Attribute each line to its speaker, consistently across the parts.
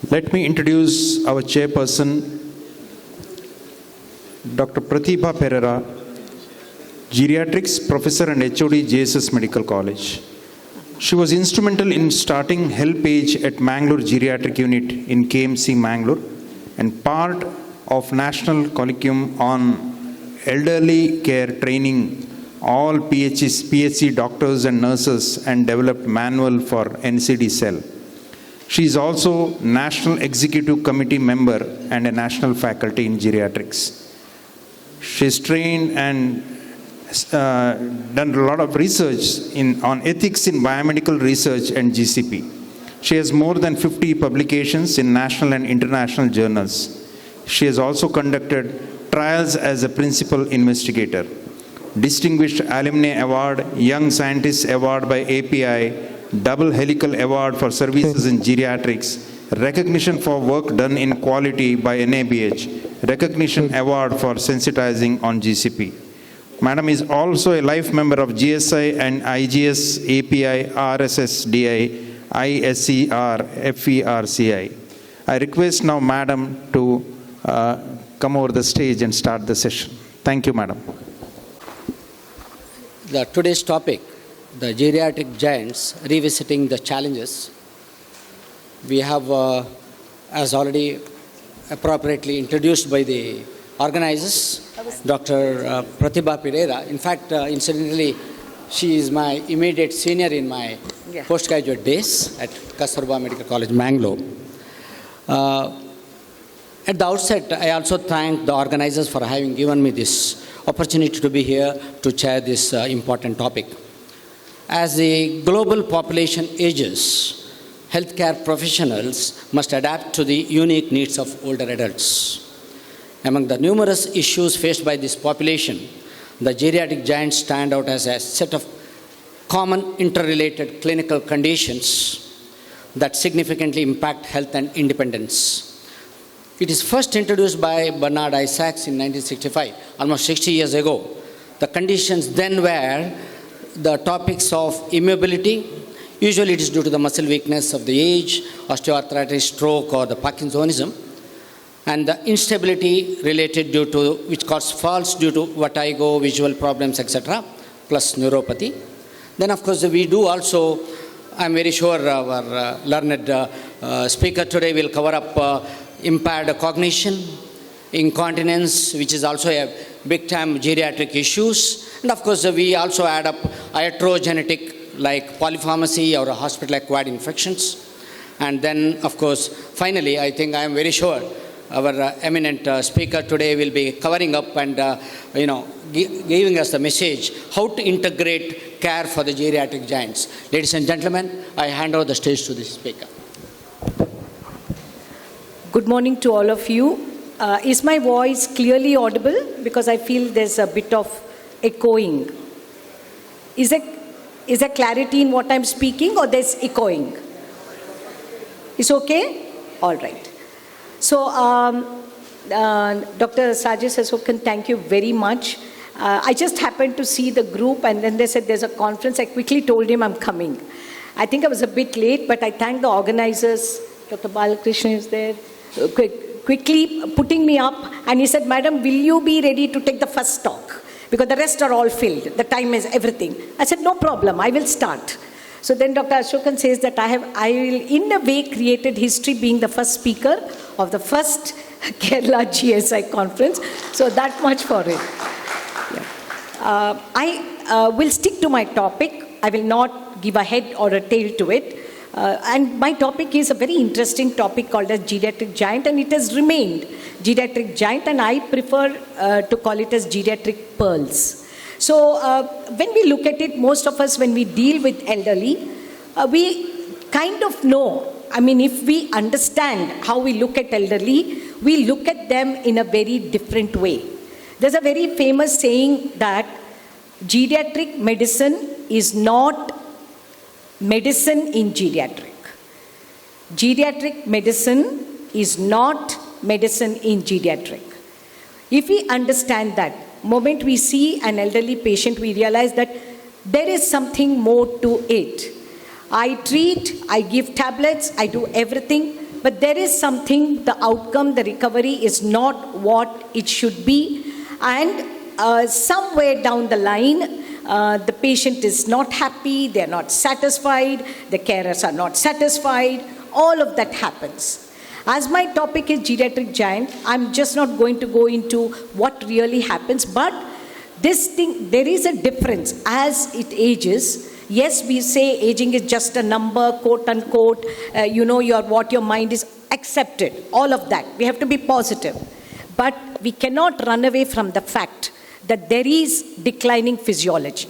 Speaker 1: Let me introduce our chairperson, Dr. Pratibha Perera, Geriatrics Professor and HOD, JSS Medical College. She was instrumental in starting HelpAge at Mangalore Geriatric Unit in KMC Mangalore and part of National Curriculum on Elderly Care training all PHC doctors and nurses and developed manual for NCD cell. She is also National Executive Committee member and a national faculty in geriatrics. She is trained and done a lot of research on ethics in biomedical research and GCP. She has more than 50 publications in national and international journals. She has also conducted trials as a principal investigator. Distinguished Alumni Award, Young Scientist Award by API, Double Helical Award for Services in Geriatrics, recognition for work done in quality by NABH, recognition award for sensitizing on GCP. Madam is also a life member of GSI and IGS, API, RSSDI, ISER, FERCI. I request now Madam to come over the stage and start the session. Thank you, Madam.
Speaker 2: Today's topic, the geriatric giants revisiting the challenges. We have, as already appropriately introduced by the organizers, Dr. Pratibha Perera. In fact, incidentally, she is my immediate senior in my postgraduate days at Kasturba Medical College, Mangalore. At the outset, I also thank the organizers for having given me this opportunity to be here to chair this important topic. As the global population ages, healthcare professionals must adapt to the unique needs of older adults. Among the numerous issues faced by this population, the geriatric giants stand out as a set of common interrelated clinical conditions that significantly impact health and independence. It is first introduced by Bernard Isaacs in 1965, almost 60 years ago. The conditions then were the topics of immobility. Usually it is due to the muscle weakness of the age, osteoarthritis, stroke, or the Parkinsonism, and the instability related due to, which causes falls due to vertigo, visual problems, etc., plus neuropathy. Then, of course, we do also, I'm very sure our learned speaker today will cover up impaired cognition, incontinence, which is also a big-time geriatric issues. And of course, we also add up iatrogenetic like polypharmacy or hospital-acquired infections. And then, of course, finally, I think I am very sure our eminent speaker today will be covering up and, giving us the message how to integrate care for the geriatric giants. Ladies and gentlemen, I hand over the stage to the speaker.
Speaker 3: Good morning to all of you. Is my voice clearly audible? Because I feel there's a bit of echoing. Is there clarity in what I'm speaking or there's echoing? It's okay? All right. So, Dr. Sajesh Asokan, thank you very much. I just happened to see the group and then they said there's a conference. I quickly told him I'm coming. I think I was a bit late, but I thank the organizers. Dr. Balakrishnan is there. Quickly putting me up, and he said, Madam, will you be ready to take the first talk? Because the rest are all filled. The time is everything. I said, no problem, I will start. So then Dr. Ashokan says that I will in a way created history being the first speaker of the first Kerala GSI conference. So that much for it. Yeah. I will stick to my topic. I will not give a head or a tail to it. And my topic is a very interesting topic called as geriatric giant, and it has remained geriatric giant, and I prefer to call it as geriatric pearls. So when we look at it, most of us, when we deal with elderly, we kind of know, I mean, if we understand how we look at elderly, we look at them in a very different way. There's a very famous saying that geriatric medicine is not medicine in geriatric. Geriatric medicine is not medicine in geriatric. If we understand that, moment we see an elderly patient, we realize that there is something more to it. I treat, I give tablets, I do everything, but there is something, the outcome, the recovery is not what it should be. And somewhere down the line, the patient is not happy, they're not satisfied, the carers are not satisfied, all of that happens. As my topic is geriatric giant, I'm just not going to go into what really happens, but this thing, there is a difference as it ages. Yes, we say aging is just a number, quote unquote, what your mind is accepted, all of that. We have to be positive. But we cannot run away from the fact that there is declining physiology.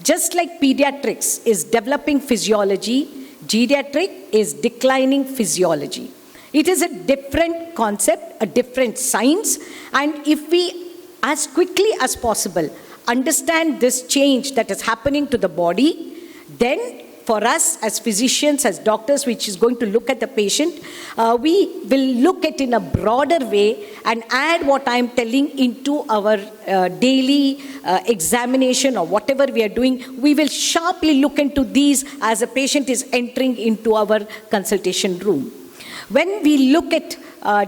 Speaker 3: Just like pediatrics is developing physiology, geriatric is declining physiology. It is a different concept, a different science, and if we, as quickly as possible, understand this change that is happening to the body, then for us as physicians, as doctors, which is going to look at the patient, we will look at in a broader way and add what I am telling into our daily examination or whatever we are doing. We will sharply look into these as a patient is entering into our consultation room. When we look at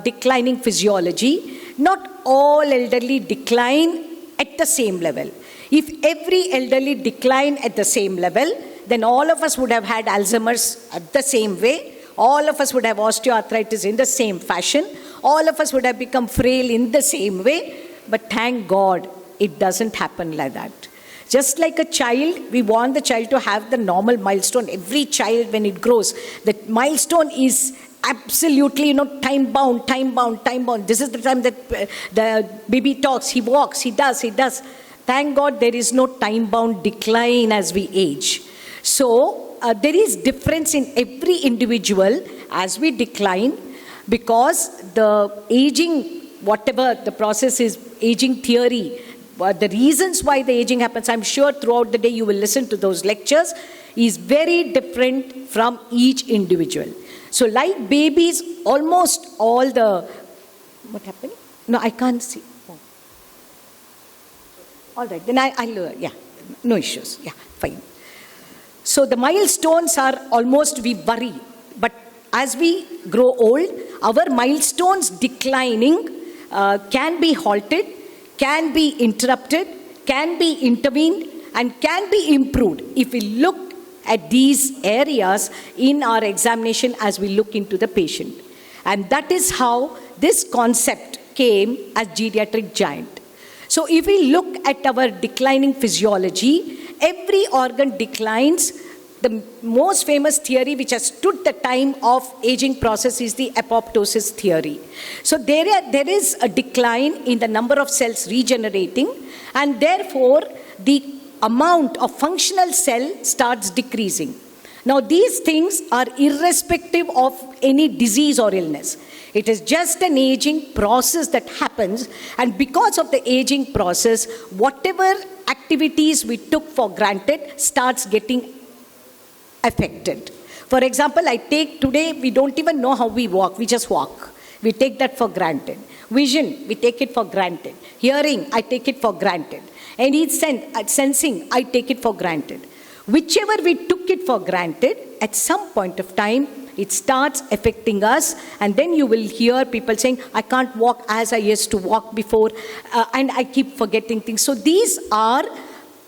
Speaker 3: declining physiology, not all elderly decline at the same level. If every elderly decline at the same level, then all of us would have had Alzheimer's at the same way. All of us would have osteoarthritis in the same fashion. All of us would have become frail in the same way. But thank God, it doesn't happen like that. Just like a child, we want the child to have the normal milestone. Every child, when it grows, the milestone is absolutely, time bound. This is the time that the baby talks, he walks, he does. Thank God there is no time-bound decline as we age. So there is difference in every individual as we decline, because the aging, whatever the process is, aging theory, the reasons why the aging happens, I'm sure throughout the day you will listen to those lectures, is very different from each individual. So like babies, almost all the, what happened? No, I can't see. Oh. All right, then I'll yeah, no issues. Yeah, fine. So the milestones are almost, we worry. But as we grow old, our milestones declining can be halted, can be interrupted, can be intervened, and can be improved if we look at these areas in our examination as we look into the patient. And that is how this concept came as geriatric giant. So if we look at our declining physiology, every organ declines. The most famous theory which has stood the time of aging process is the apoptosis theory. So there is a decline in the number of cells regenerating, and therefore the amount of functional cell starts decreasing. Now these things are irrespective of any disease or illness. It is just an aging process that happens, and because of the aging process, whatever activities we took for granted starts getting affected. For example, I take today, we don't even know how we walk, we just walk. We take that for granted. Vision, we take it for granted. Hearing, I take it for granted. Any sensing, I take it for granted. Whichever we took it for granted, at some point of time, it starts affecting us, and then you will hear people saying, I can't walk as I used to walk before, and I keep forgetting things. So these are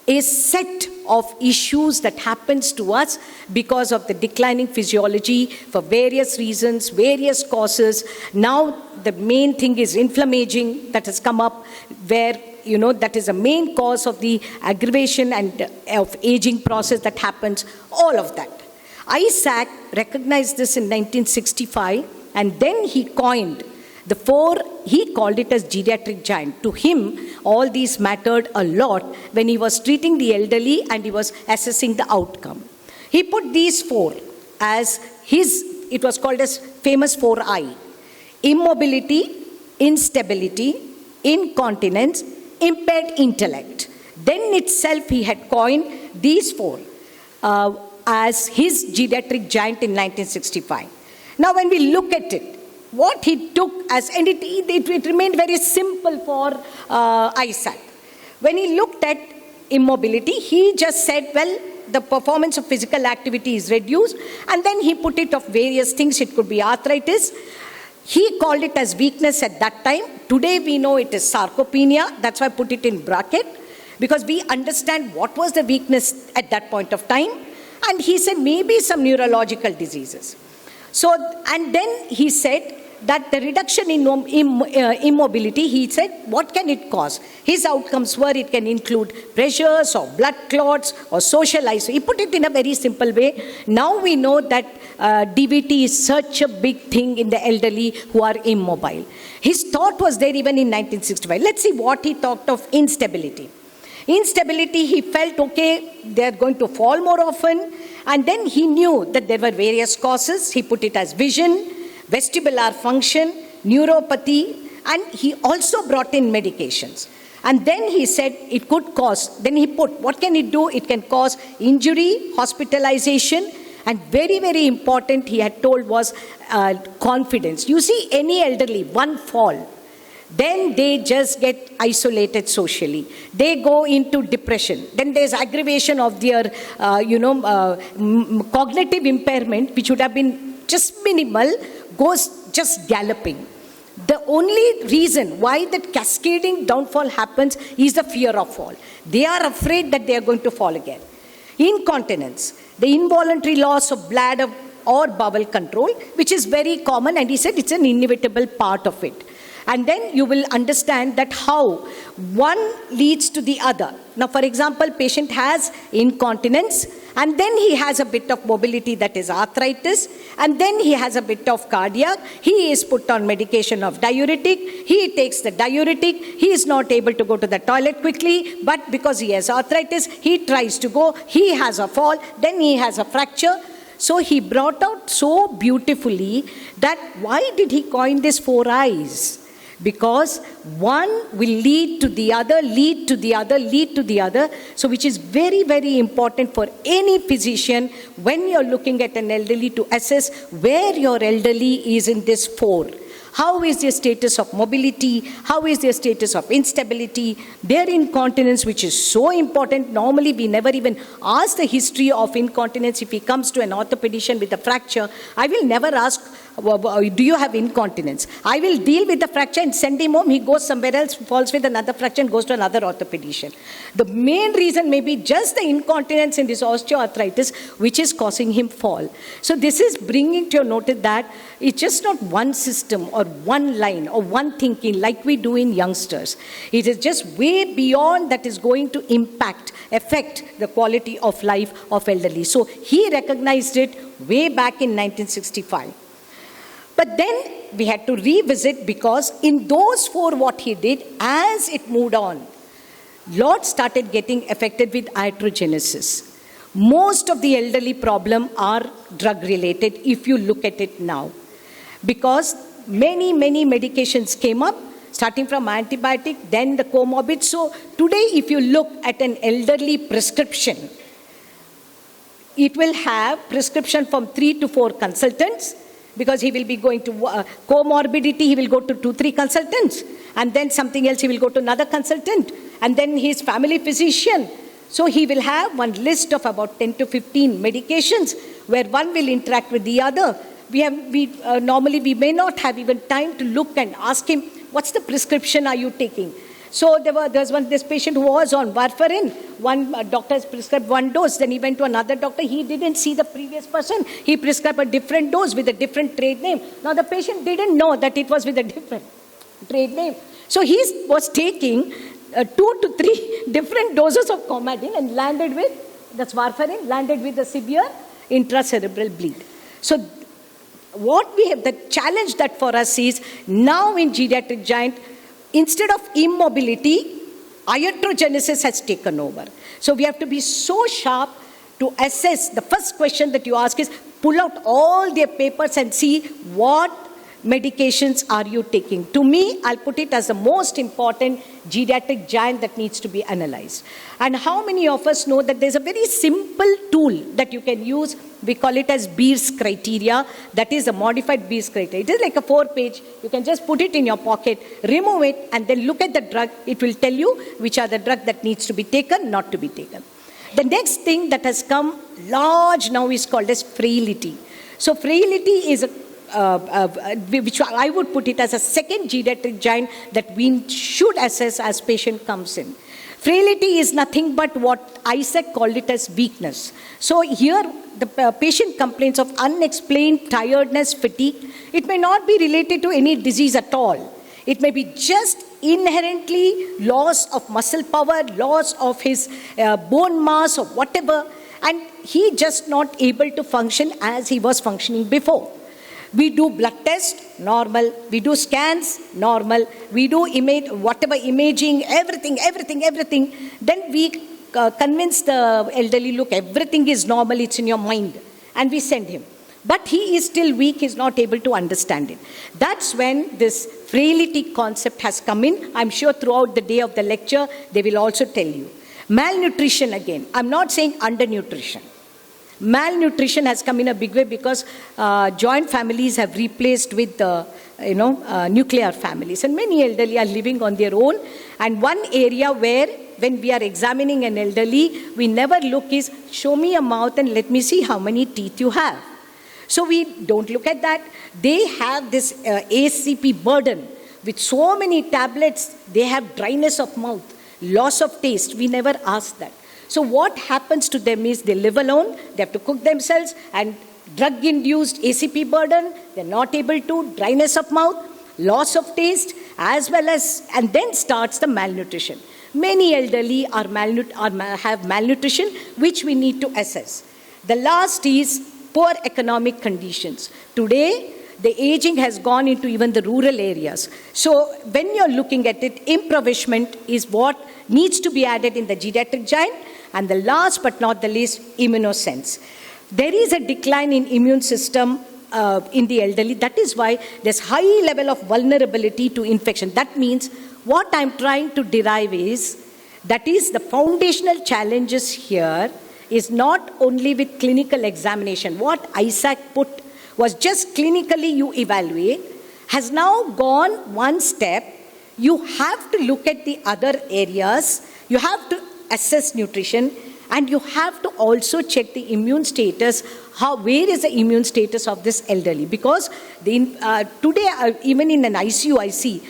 Speaker 3: a set of issues that happens to us because of the declining physiology for various reasons, various causes. Now the main thing is inflammation that has come up, where that is a main cause of the aggravation and of aging process that happens, all of that. Isaac recognized this in 1965, and then he coined he called it as geriatric giant. To him, all these mattered a lot when he was treating the elderly and he was assessing the outcome. He put these four as it was called as famous 4I: immobility, instability, incontinence, impaired intellect. Then itself he had coined these four as his geriatric giant in 1965. Now when we look at it, what he took as, and it remained very simple for Isaac. When he looked at immobility, he just said, well, the performance of physical activity is reduced. And then he put it of various things. It could be arthritis. He called it as weakness at that time. Today we know it is sarcopenia. That's why I put it in bracket, because we understand what was the weakness at that point of time. And he said maybe some neurological diseases. So, and then he said that the reduction in immobility, he said, what can it cause? His outcomes were it can include pressures or blood clots or social isolation. He put it in a very simple way. Now we know that DVT is such a big thing in the elderly who are immobile. His thought was there even in 1965. Let's see what he talked of instability. Instability, he felt, okay, they're going to fall more often. And then he knew that there were various causes. He put it as vision, vestibular function, neuropathy, and he also brought in medications. And then he said it could cause, then he put, what can it do? It can cause injury, hospitalization, and very, very important, he had told was confidence. You see, any elderly, one fall, then they just get isolated socially. They go into depression. Then there's aggravation of their, cognitive impairment, which would have been just minimal, goes just galloping. The only reason why that cascading downfall happens is the fear of fall. They are afraid that they are going to fall again. Incontinence, the involuntary loss of bladder or bowel control, which is very common, and he said it's an inevitable part of it. And then you will understand that how one leads to the other. Now, for example, patient has incontinence, and then he has a bit of mobility, that is arthritis, and then he has a bit of cardiac. He is put on medication of diuretic. He takes the diuretic. He is not able to go to the toilet quickly, but because he has arthritis, he tries to go. He has a fall. Then he has a fracture. So he brought out so beautifully that why did he coin this 4 eyes? Because one will lead to the other, lead to the other, lead to the other. So which is very, very important for any physician when you're looking at an elderly to assess where your elderly is in this 4. How is their status of mobility? How is their status of instability? Their incontinence, which is so important. Normally, we never even ask the history of incontinence. If he comes to an orthopedician with a fracture, I will never ask, do you have incontinence? I will deal with the fracture and send him home. He goes somewhere else, falls with another fracture and goes to another orthopedician. The main reason may be just the incontinence in this osteoarthritis, which is causing him fall. So this is bringing to your notice that it's just not one system or one line or one thinking like we do in youngsters. It is just way beyond that is going to affect the quality of life of elderly. So he recognized it way back in 1965. But then we had to revisit, because in those 4 what he did, as it moved on, lot started getting affected with iatrogenesis. Most of the elderly problem are drug related if you look at it now. Because many medications came up, starting from antibiotic, then the comorbid. So today if you look at an elderly prescription, it will have prescription from 3 to 4 consultants, because he will be going to comorbidity, he will go to 2-3 consultants, and then something else he will go to another consultant, and then his family physician. So he will have one list of about 10 to 15 medications where one will interact with the other. Normally we may not have even time to look and ask him, what's the prescription are you taking? So this patient who was on warfarin. One doctor has prescribed 1 dose. Then he went to another doctor. He didn't see the previous person. He prescribed a different dose with a different trade name. Now the patient didn't know that it was with a different trade name. So he was taking 2 to 3 different doses of Coumadin and landed with, that's warfarin, landed with a severe intracerebral bleed. So what we have, the challenge that for us is now in geriatric giant, instead of immobility, iatrogenesis has taken over. So we have to be so sharp to assess. The first question that you ask is, pull out all their papers and see what medications are you taking. To me, I'll put it as the most important geriatric giant that needs to be analyzed. And how many of us know that there's a very simple tool that you can use? We call it as Beers criteria. That is a modified Beers criteria. It is like a 4-page. You can just put it in your pocket, remove it, and then look at the drug. It will tell you which are the drug that needs to be taken, not to be taken. The next thing that has come large now is called as frailty. So frailty is which I would put it as a second geriatric giant that we should assess as patient comes in. Frailty is nothing but what Isaac called it as weakness. So here the patient complains of unexplained tiredness, fatigue. It may not be related to any disease at all. It may be just inherently loss of muscle power, loss of his bone mass or whatever, and he just not able to function as he was functioning before. We do blood test, normal. We do scans, normal. We do imaging, everything. Then we convince the elderly, look, everything is normal, it's in your mind. And we send him. But he is still weak, he's not able to understand it. That's when this frailty concept has come in. I'm sure throughout the day of the lecture, they will also tell you. Malnutrition again. I'm not saying undernutrition. Malnutrition has come in a big way because joint families have replaced with nuclear families, and many elderly are living on their own. And one area where when we are examining an elderly, we never look is, show me a mouth and let me see how many teeth you have. So we don't look at that. They have this ACP burden with so many tablets. They have dryness of mouth, loss of taste. We never ask that. So what happens to them is they live alone, they have to cook themselves, and drug-induced ACP burden, they're not able to, dryness of mouth, loss of taste, as well as, and then starts the malnutrition. Many elderly have malnutrition, which we need to assess. The last is poor economic conditions. Today, the aging has gone into even the rural areas. So when you're looking at it, impoverishment is what needs to be added in the geriatric giant. And the last but not the least, immunosense. There is a decline in immune system in the elderly. That is why there's high level of vulnerability to infection. That means what I'm trying to derive is, that is the foundational challenges here is not only with clinical examination. What Isaac put was just clinically you evaluate, has now gone one step. You have to look at the other areas. You have to assess nutrition, and you have to also check the immune status. Where is the immune status of this elderly? Because today, even in an ICU, I see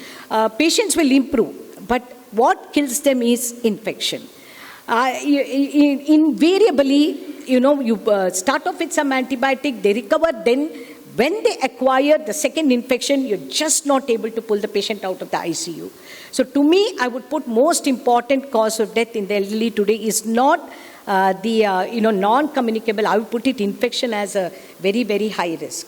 Speaker 3: patients will improve, but what kills them is infection. Invariably, you start off with some antibiotic, they recover, then when they acquire the second infection, you're just not able to pull the patient out of the ICU. So to me, I would put most important cause of death in the elderly today is not non-communicable. I would put it infection as a very, very high risk.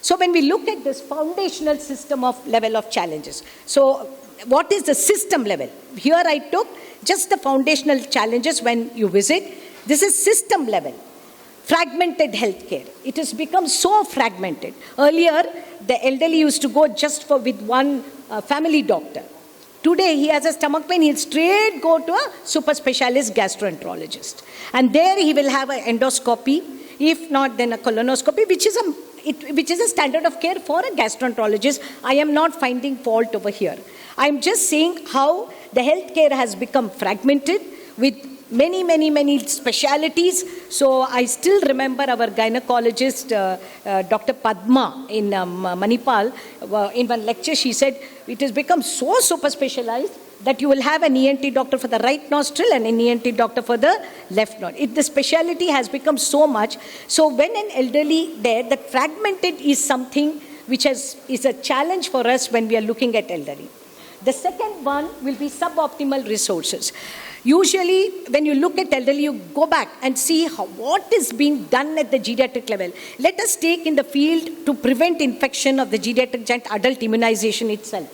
Speaker 3: So when we look at this foundational system of level of challenges, so what is the system level? Here I took just the foundational challenges when you visit. This is system level. Fragmented healthcare. It has become so fragmented. Earlier, the elderly used to go just with one family doctor. Today, he has a stomach pain, he'll straight go to a super specialist gastroenterologist. And there he will have an endoscopy, if not then a colonoscopy, which is a standard of care for a gastroenterologist. I am not finding fault over here. I'm just saying how the healthcare has become fragmented with many specialities. So I still remember our gynecologist, Dr. Padma in Manipal, in one lecture she said, it has become so super specialized that you will have an ENT doctor for the right nostril and an ENT doctor for the left nostril. The speciality has become so much. So when an elderly there, that fragmented is something which is a challenge for us when we are looking at elderly. The second one will be suboptimal resources. Usually, when you look at elderly, you go back and see what is being done at the geriatric level. Let us take in the field to prevent infection of the geriatric giant adult immunization itself.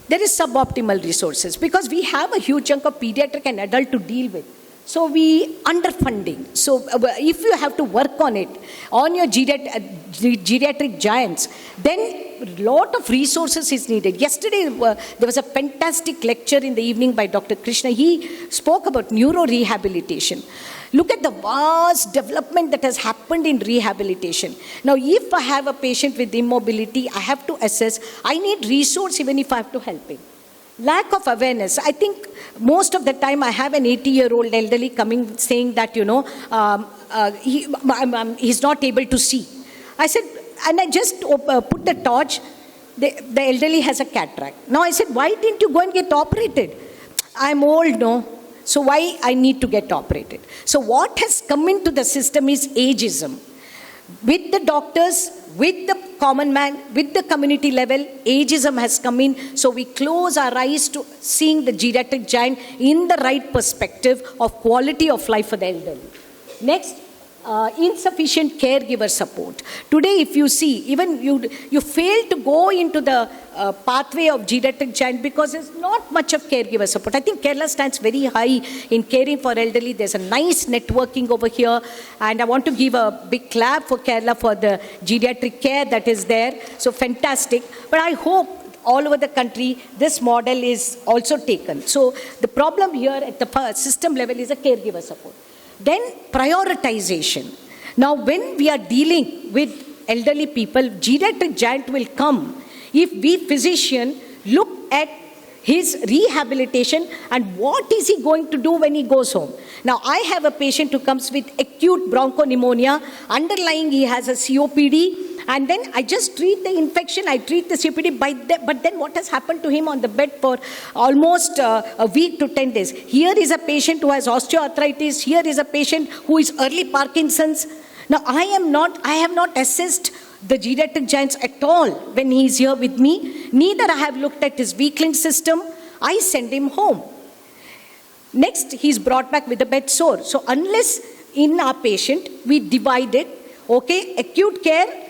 Speaker 3: There is suboptimal resources because we have a huge chunk of pediatric and adult to deal with. So we underfunding. So if you have to work on it, on your geriatric giants, then a lot of resources is needed. Yesterday, there was a fantastic lecture in the evening by Dr. Krishna. He spoke about neuro-rehabilitation. Look at the vast development that has happened in rehabilitation. Now, if I have a patient with immobility, I have to assess, I need resource even if I have to help him. Lack of awareness. I think most of the time I have an 80-year-old elderly coming saying that, he's not able to see. I said, and I just put the torch, the elderly has a cataract. Now I said, why didn't you go and get operated? I'm old, no? So why I need to get operated? So what has come into the system is ageism. With the doctors, with the common man, with the community level, ageism has come in. So we close our eyes to seeing the geriatric giant in the right perspective of quality of life for the elderly. Next, insufficient caregiver support. Today, if you see, even you fail to go into the pathway of geriatric giant because there's not much of caregiver support. I think Kerala stands very high in caring for elderly. There's a nice networking over here, and I want to give a big clap for Kerala for the geriatric care that is there. So fantastic. But I hope all over the country, this model is also taken. So the problem here at the system level is a caregiver support. Then prioritization. Now when we are dealing with elderly people, geriatric giant will come if we physician look at his rehabilitation and what is he going to do when he goes home. Now I have a patient who comes with acute bronchopneumonia, underlying he has a COPD, and then I just treat the infection, I treat the COPD, but then what has happened to him on the bed for almost a week to 10 days. Here is a patient who has osteoarthritis, here is a patient who is early Parkinson's. Now I have not assessed the geriatric giants at all when he is here with me. Neither I have looked at his weakling system. I send him home. Next, he is brought back with a bed sore. So unless in our patient, we divide it, okay, acute care,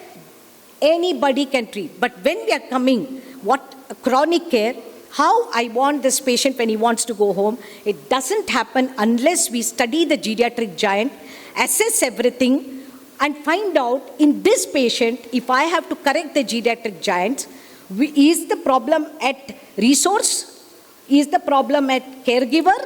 Speaker 3: anybody can treat. But when we are coming, what chronic care, how I want this patient when he wants to go home, it doesn't happen unless we study the geriatric giant, assess everything, and find out in this patient, if I have to correct the geriatric giants, is the problem at resource? Is the problem at caregiver?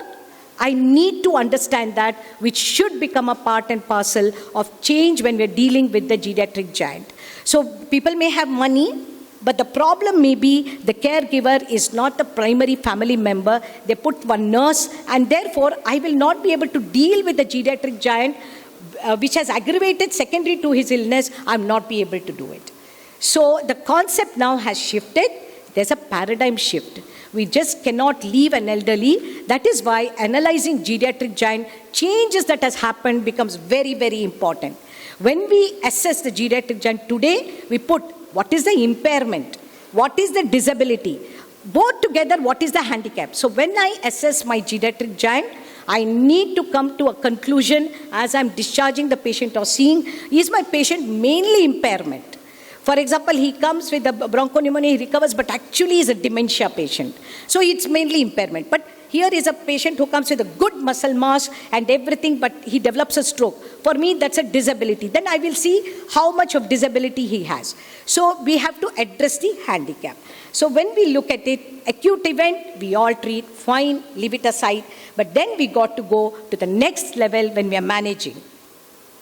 Speaker 3: I need to understand that, which should become a part and parcel of change when we're dealing with the geriatric giant. So people may have money, but the problem may be the caregiver is not the primary family member. They put one nurse, and therefore I will not be able to deal with the geriatric giant, which has aggravated secondary to his illness. I'm not be able to do it. So the concept now has shifted. There's a paradigm shift. We just cannot leave an elderly. That is why analyzing geriatric giant changes that has happened becomes very, very important. When we assess the geriatric giant today, we put what is the impairment, what is the disability, both together what is the handicap. So when I assess my geriatric giant, I need to come to a conclusion as I'm discharging the patient or seeing, is my patient mainly impairment? For example, he comes with a bronchopneumonia, he recovers, but actually is a dementia patient. So it's mainly impairment. But here is a patient who comes with a good muscle mass and everything, but he develops a stroke. For me, that's a disability. Then I will see how much of disability he has. So we have to address the handicap. So when we look at it, acute event, we all treat, fine, leave it aside. But then we got to go to the next level when we are managing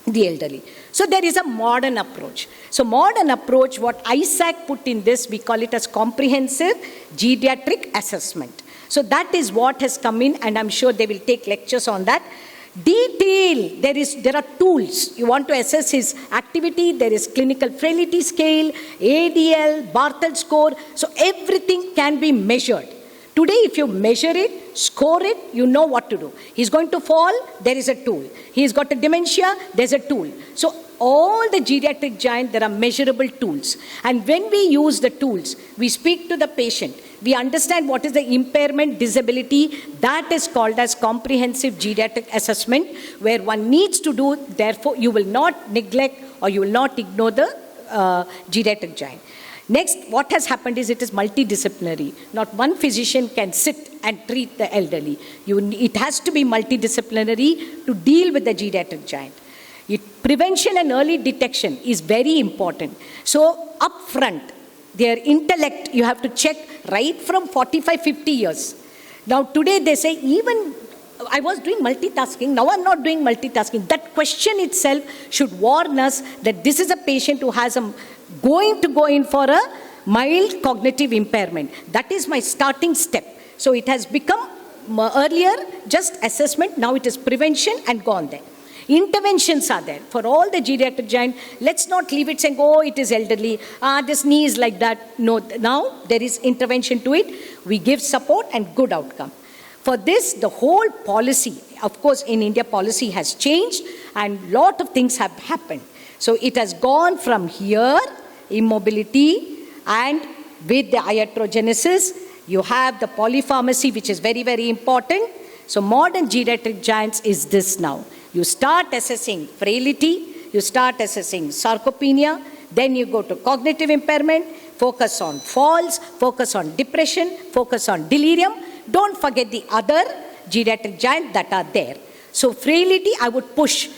Speaker 3: the elderly. So there is a modern approach. So modern approach, what ISAC put in this, we call it as comprehensive geriatric assessment. So that is what has come in, and I'm sure they will take lectures on that. Detail, there are tools. You want to assess his activity, there is clinical frailty scale, ADL, Barthel score. So everything can be measured. Today, if you measure it, score it, you know what to do. He's going to fall, there is a tool. He's got a dementia, there's a tool. So all the geriatric giant, there are measurable tools. And when we use the tools, we speak to the patient. We understand what is the impairment, disability. That is called as comprehensive geriatric assessment, where one needs to do, therefore you will not neglect or you will not ignore the geriatric giant. Next, what has happened is it is multidisciplinary. Not one physician can sit and treat the elderly. It has to be multidisciplinary to deal with the geriatric giant. Prevention and early detection is very important. So upfront, their intellect, you have to check right from 45, 50 years. Now today they say, even I was doing multitasking, now I'm not doing multitasking. That question itself should warn us that this is a patient who has going to go in for a mild cognitive impairment. That is my starting step. So it has become earlier just assessment, now it is prevention and gone there. Interventions are there for all the geriatric giant. Let's not leave it saying, oh, it is elderly, this knee is like that. No, now there is intervention to it. We give support and good outcome. For this, the whole policy, of course, in India, policy has changed and lot of things have happened. So it has gone from here, immobility, and with the iatrogenesis, you have the polypharmacy, which is very, very important. So modern geriatric giants is this now. You start assessing frailty, you start assessing sarcopenia, then you go to cognitive impairment, focus on falls, focus on depression, focus on delirium. Don't forget the other geriatric giants that are there. So frailty, I would push.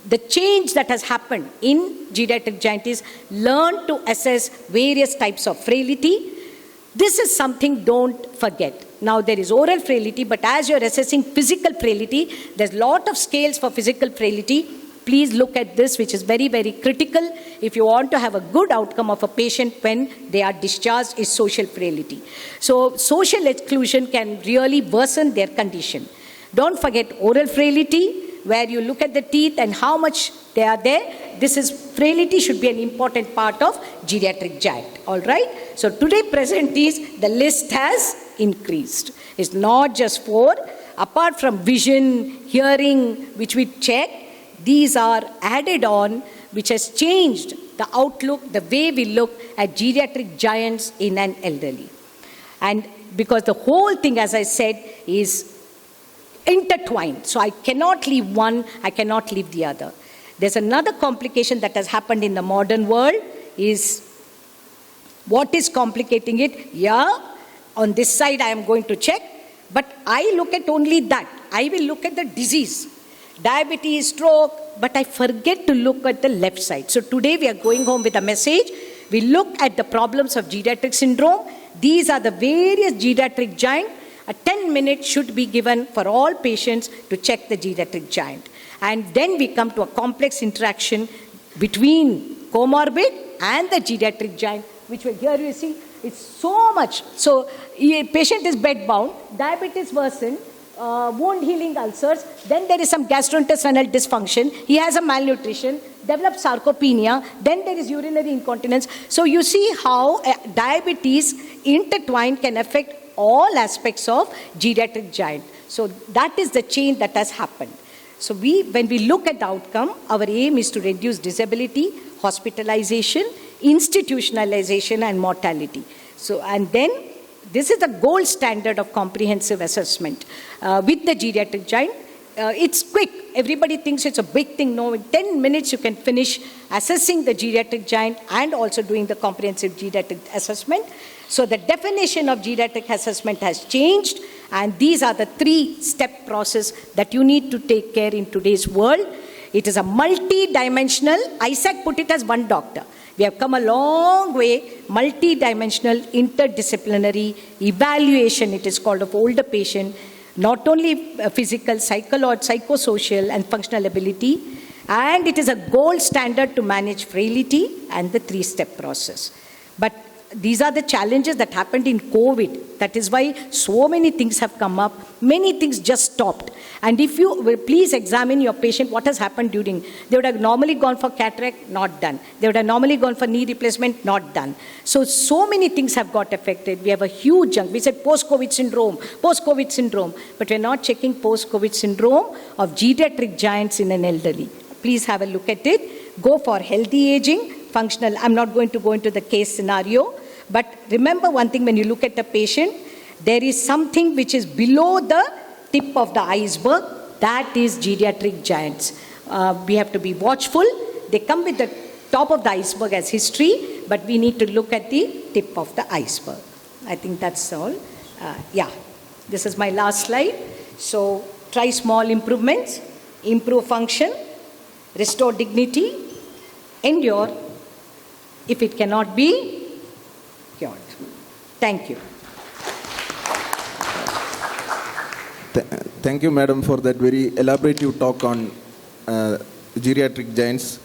Speaker 3: The change that has happened in geriatric giant is learn to assess various types of frailty. This is something don't forget. Now there is oral frailty, but as you're assessing physical frailty, there's a lot of scales for physical frailty. Please look at this, which is very, very critical if you want to have a good outcome of a patient when they are discharged, is social frailty. So social exclusion can really worsen their condition. Don't forget oral frailty, where you look at the teeth and how much they are there. This is frailty should be an important part of geriatric giant. All right. So today present is the list has increased. It's not just 4. Apart from vision, hearing, which we check, these are added on, which has changed the outlook, the way we look at geriatric giants in an elderly. And because the whole thing, as I said, is intertwined. So I cannot leave one, I cannot leave the other. There's another complication that has happened in the modern world is what is complicating it? Yeah, on this side I am going to check, but I look at only that. I will look at the disease, diabetes, stroke, but I forget to look at the left side. So today we are going home with a message. We look at the problems of geriatric syndrome. These are the various geriatric giant. A 10 minutes should be given for all patients to check the geriatric giant. And then we come to a complex interaction between comorbid and the geriatric giant, which will here you see, it's so much. So patient is bedbound, diabetes worsened, wound healing ulcers, then there is some gastrointestinal dysfunction, he has a malnutrition, develops sarcopenia, then there is urinary incontinence. So you see how diabetes intertwined can affect all aspects of geriatric giant. So that is the change that has happened. So when we look at the outcome, our aim is to reduce disability, hospitalization, institutionalization, and mortality. So, and then this is the gold standard of comprehensive assessment with the geriatric giant. It's quick. Everybody thinks it's a big thing. No, in 10 minutes you can finish assessing the geriatric giant and also doing the comprehensive geriatric assessment. So the definition of geriatric assessment has changed, and these are the 3-step process that you need to take care in today's world. It is a multi-dimensional. Isaac put it as one doctor. We have come a long way, multi-dimensional, interdisciplinary evaluation, it is called, of older patient, not only physical, psychosocial, and functional ability, and it is a gold standard to manage frailty and the 3-step process. But these are the challenges that happened in COVID. That is why so many things have come up. Many things just stopped. And if you will please examine your patient, what has happened during, they would have normally gone for cataract, not done. They would have normally gone for knee replacement, not done. So many things have got affected. We have a huge chunk. We said post-COVID syndrome, but we're not checking post-COVID syndrome of geriatric giants in an elderly. Please have a look at it. Go for healthy aging, functional. I'm not going to go into the case scenario, but remember one thing, when you look at the patient, there is something which is below the tip of the iceberg. That is geriatric giants. We have to be watchful. They come with the top of the iceberg as history, but we need to look at the tip of the iceberg. I think that's all. Yeah, this is my last slide. So try small improvements, improve function, restore dignity, endure if it cannot be cured. Thank you.
Speaker 4: Thank you, madam, for that very elaborative talk on geriatric giants.